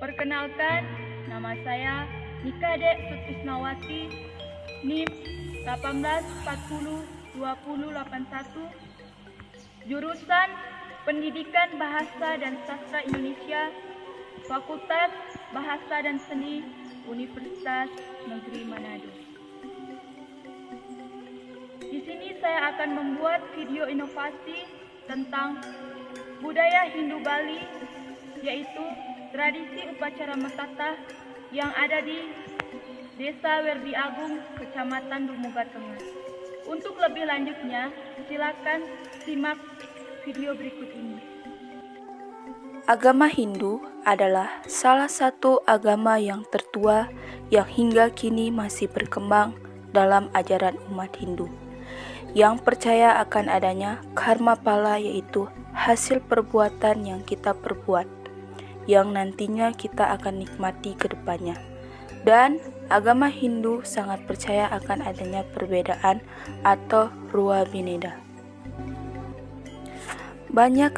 Perkenalkan, nama saya Nika Dek Sutisnawati, NIM 18402081, jurusan Pendidikan Bahasa dan Sastra Indonesia, Fakultas Bahasa dan Seni, Universitas Negeri Manado. Di sini saya akan membuat video inovasi tentang budaya Hindu Bali, yaitu tradisi upacara metatah yang ada di Desa Werdi Agung, Kecamatan Dumugad Tengah. Untuk lebih lanjutnya, silakan simak video berikut ini. Agama Hindu adalah salah satu agama yang tertua yang hingga kini masih berkembang dalam ajaran umat Hindu, yang percaya akan adanya karma pala, yaitu hasil perbuatan yang kita perbuat, yang nantinya kita akan nikmati ke depannya. Dan agama Hindu sangat percaya akan adanya perbedaan atau ruwa bineda. Banyak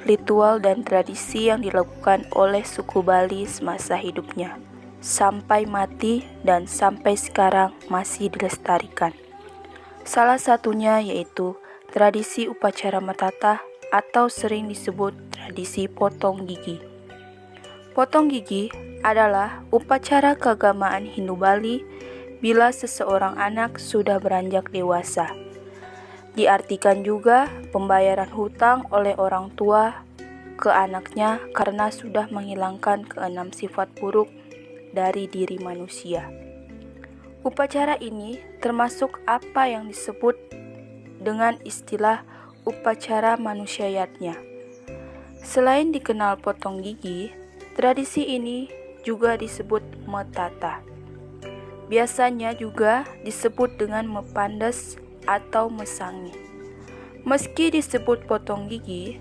ritual dan tradisi yang dilakukan oleh suku Bali semasa hidupnya, sampai mati dan sampai sekarang masih dilestarikan. Salah satunya yaitu tradisi upacara metatah atau sering disebut tradisi potong gigi. Potong gigi adalah upacara keagamaan Hindu Bali bila seseorang anak sudah beranjak dewasa. Diartikan juga pembayaran hutang oleh orang tua ke anaknya karena sudah menghilangkan keenam sifat buruk dari diri manusia. Upacara ini termasuk apa yang disebut dengan istilah upacara manusiayatnya. Selain dikenal potong gigi, tradisi ini juga disebut metatah. Biasanya juga disebut dengan mepandes atau mesangi. Meski disebut potong gigi,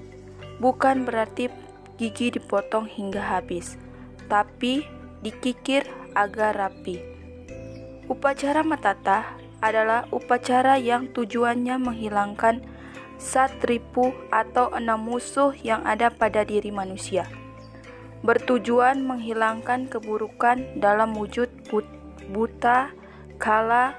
bukan berarti gigi dipotong hingga habis, tapi dikikir agar rapi. Upacara metatah adalah upacara yang tujuannya menghilangkan satripu atau 6 musuh yang ada pada diri manusia. Bertujuan menghilangkan keburukan dalam wujud buta, kala,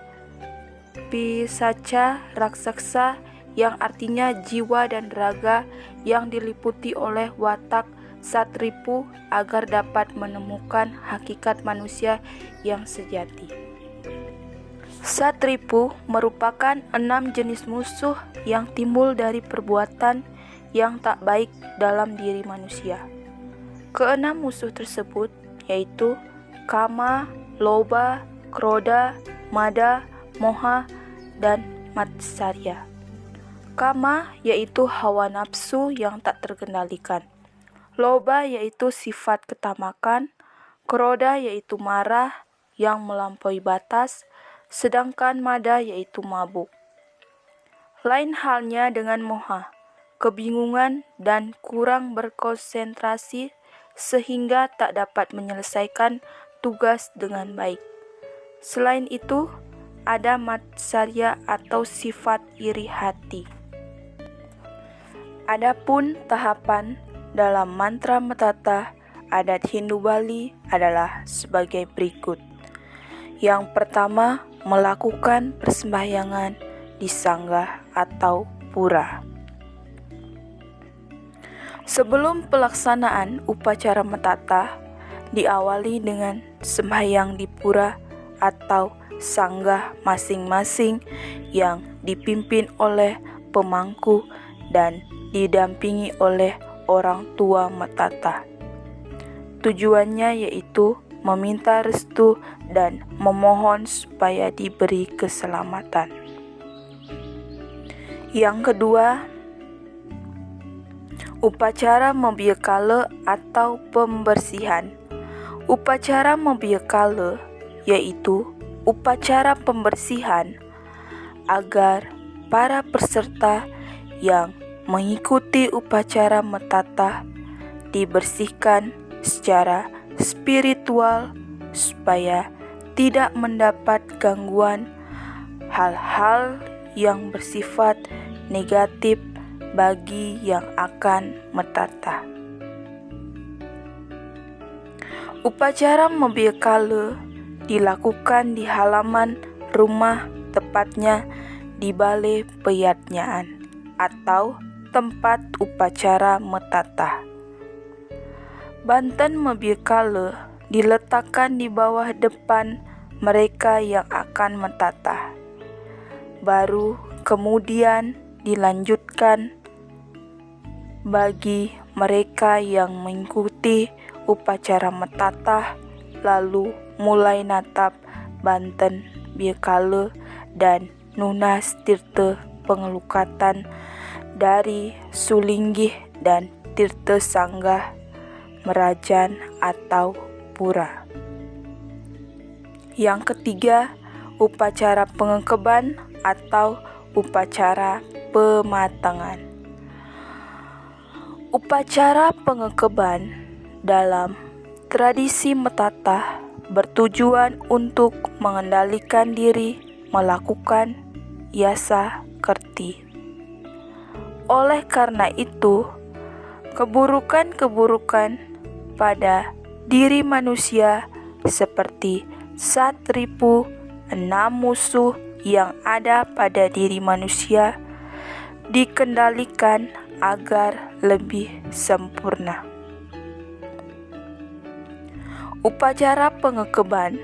pisaca, raksasa, yang artinya jiwa dan raga yang diliputi oleh watak satripu agar dapat menemukan hakikat manusia yang sejati. Satripu merupakan 6 jenis musuh yang timbul dari perbuatan yang tak baik dalam diri manusia. Keenam musuh tersebut yaitu kama, loba, kroda, mada, moha, dan matsarya. Kama yaitu hawa nafsu yang tak terkendalikan. Loba yaitu sifat ketamakan. Kroda yaitu marah yang melampaui batas. Sedangkan mada yaitu mabuk. Lain halnya dengan moha, kebingungan dan kurang berkonsentrasi sehingga tak dapat menyelesaikan tugas dengan baik. Selain itu, ada matsarya atau sifat iri hati. Adapun tahapan dalam mantra metatah adat Hindu Bali adalah sebagai berikut. Yang pertama, melakukan persembahyangan di sanggah atau pura. Sebelum pelaksanaan upacara metatah diawali dengan sembahyang di pura atau sanggah masing-masing yang dipimpin oleh pemangku dan didampingi oleh orang tua metatah. Tujuannya yaitu meminta restu dan memohon supaya diberi keselamatan. Yang kedua, upacara membiakala atau pembersihan. Upacara membiakala yaitu upacara pembersihan agar para peserta yang mengikuti upacara metatah dibersihkan secara spiritual supaya tidak mendapat gangguan hal-hal yang bersifat negatif bagi yang akan metatah. Upacara Mebekale dilakukan di halaman rumah, tepatnya di balai peyatnyaan atau tempat upacara metatah. Banten Mebekale diletakkan di bawah depan mereka yang akan metatah. Baru kemudian dilanjutkan bagi mereka yang mengikuti upacara metatah, lalu mulai natap Banten Bekale dan Nunas Tirte Pengelukatan dari Sulinggih dan Tirte Sanggah Merajan atau Pura. Yang ketiga, upacara pengekeban atau upacara pematangan. Upacara pengekeban dalam tradisi metatah bertujuan untuk mengendalikan diri melakukan yasa kerti. Oleh karena itu, keburukan-keburukan pada diri manusia seperti satripu, 6 musuh yang ada pada diri manusia dikendalikan agar lebih sempurna. Upacara pengekeban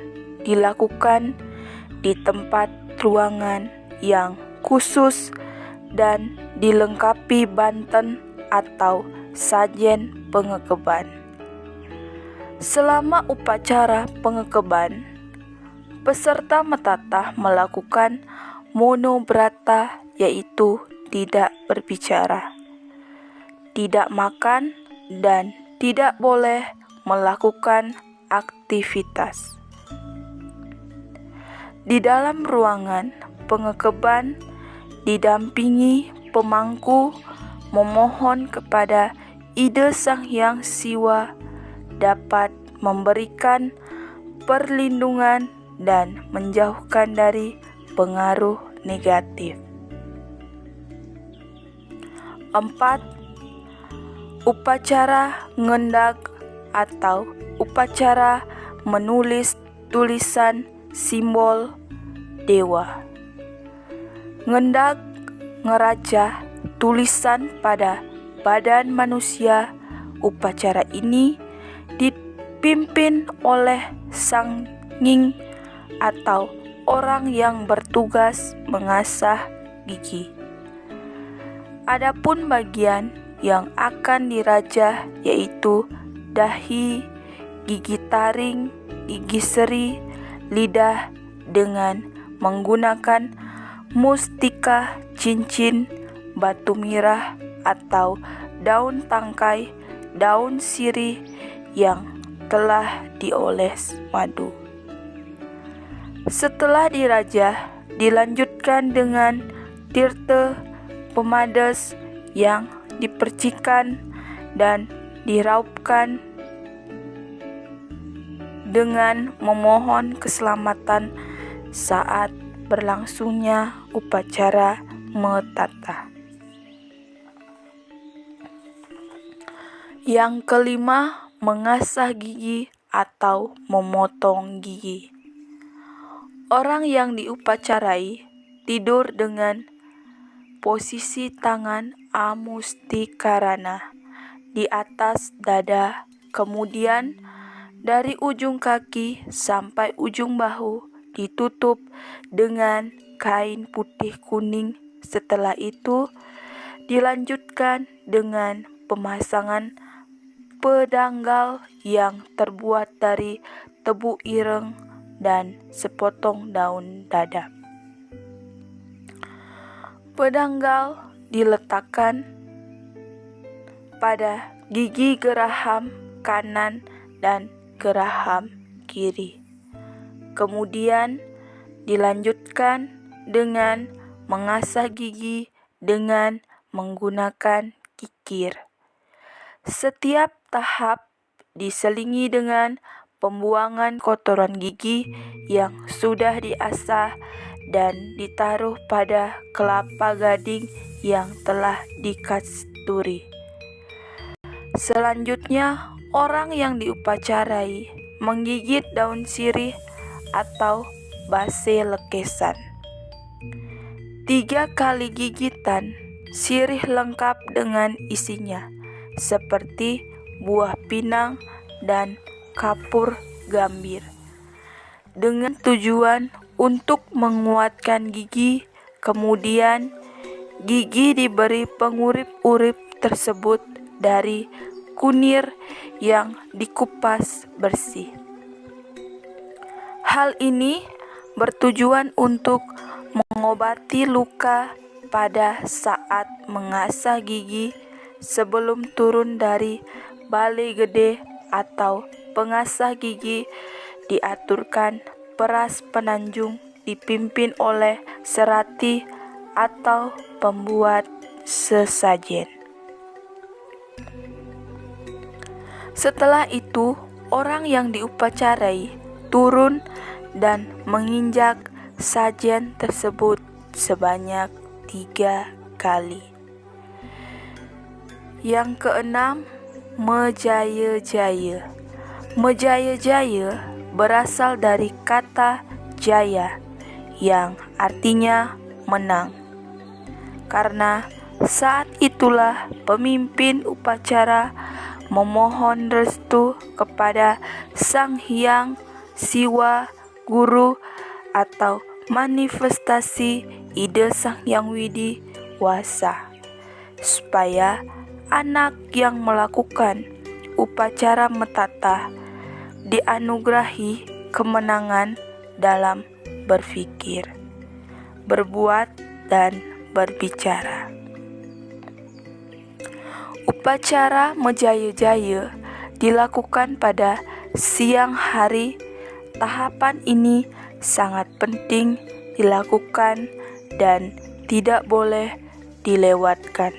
dilakukan di tempat ruangan yang khusus dan dilengkapi banten atau sajen pengekeban. Selama upacara pengekeban, peserta metatah melakukan monobrata, yaitu tidak berbicara, tidak makan, dan tidak boleh melakukan aktivitas. Di dalam ruangan pengekeban didampingi pemangku memohon kepada Ida Sang Hyang Siwa dapat memberikan perlindungan dan menjauhkan dari pengaruh negatif. 4. Upacara ngendag atau upacara menulis tulisan simbol dewa. Ngendag ngerajah tulisan pada badan manusia. Upacara ini dipimpin oleh Sang Nging atau orang yang bertugas mengasah gigi. Adapun bagian yang akan dirajah yaitu dahi, gigi taring, gigi seri, lidah dengan menggunakan mustika, cincin, batu mirah atau daun tangkai, daun sirih yang telah dioles madu. Setelah dirajah, dilanjutkan dengan tirte pemades yang dipercikan dan diraupkan dengan memohon keselamatan saat berlangsungnya upacara metatah. Yang kelima, mengasah gigi atau memotong gigi. Orang yang diupacarai tidur dengan posisi tangan amustikarana di atas dada, kemudian dari ujung kaki sampai ujung bahu ditutup dengan kain putih kuning. Setelah itu dilanjutkan dengan pemasangan pedanggal yang terbuat dari tebu ireng dan sepotong daun dadap. Pedanggal diletakkan pada gigi geraham kanan dan geraham kiri. Kemudian dilanjutkan dengan mengasah gigi dengan menggunakan kikir. Setiap tahap diselingi dengan pembuangan kotoran gigi yang sudah diasah dan ditaruh pada kelapa gading yang telah dikasturi. Selanjutnya, orang yang diupacarai menggigit daun sirih atau base lekesan. 3 kali gigitan, sirih lengkap dengan isinya, seperti buah pinang dan kapur gambir, dengan tujuan untuk menguatkan gigi. Kemudian, gigi diberi pengurip-urip tersebut dari kunir yang dikupas bersih. Hal ini bertujuan untuk mengobati luka pada saat mengasah gigi sebelum turun dari balai gede atau pengasah gigi. Diaturkan peras penanjung dipimpin oleh serati atau pembuat sesajen. Setelah itu, orang yang diupacarai turun dan menginjak sajen tersebut sebanyak 3 kali. Yang keenam, mejaya-jaya. Mejaya-jaya berasal dari kata jaya yang artinya menang. Karena saat itulah pemimpin upacara memohon restu kepada Sang Hyang Siwa Guru atau manifestasi ide Sang Hyang Widi Wasa, supaya anak yang melakukan upacara metatah dianugerahi kemenangan dalam berpikir, berbuat, dan berbicara. Upacara mejaya-jaya dilakukan pada siang hari. Tahapan ini sangat penting dilakukan dan tidak boleh dilewatkan,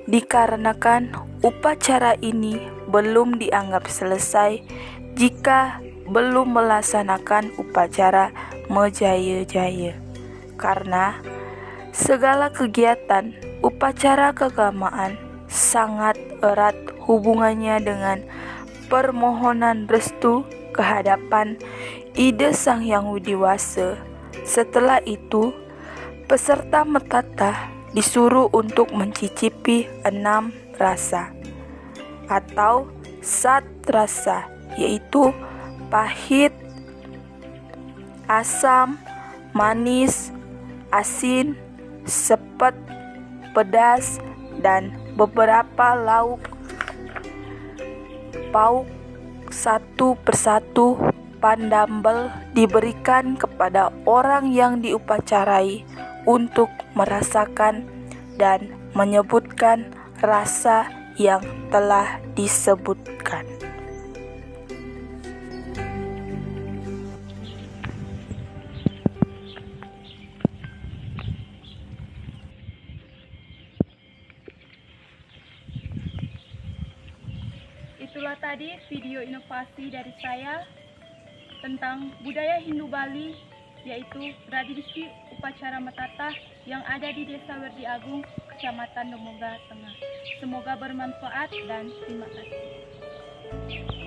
dikarenakan upacara ini belum dianggap selesai jika belum melaksanakan upacara mejaya-jaya. Karena segala kegiatan upacara keagamaan sangat erat hubungannya dengan permohonan restu kehadapan ide Sang Hyang Widi Wasa. Setelah itu, peserta metatah disuruh untuk mencicipi 6 rasa atau sat rasa, yaitu pahit, asam, manis, asin, sepet, pedas, dan beberapa lauk pauk. Satu persatu pandambel diberikan kepada orang yang diupacarai untuk merasakan dan menyebutkan rasa yang telah disebutkan. Itulah tadi video inovasi dari saya tentang budaya Hindu Bali, yaitu tradisi upacara metatah yang ada di Desa Werdi Agung, Kecamatan Domoga Tengah. Semoga bermanfaat dan terima kasih.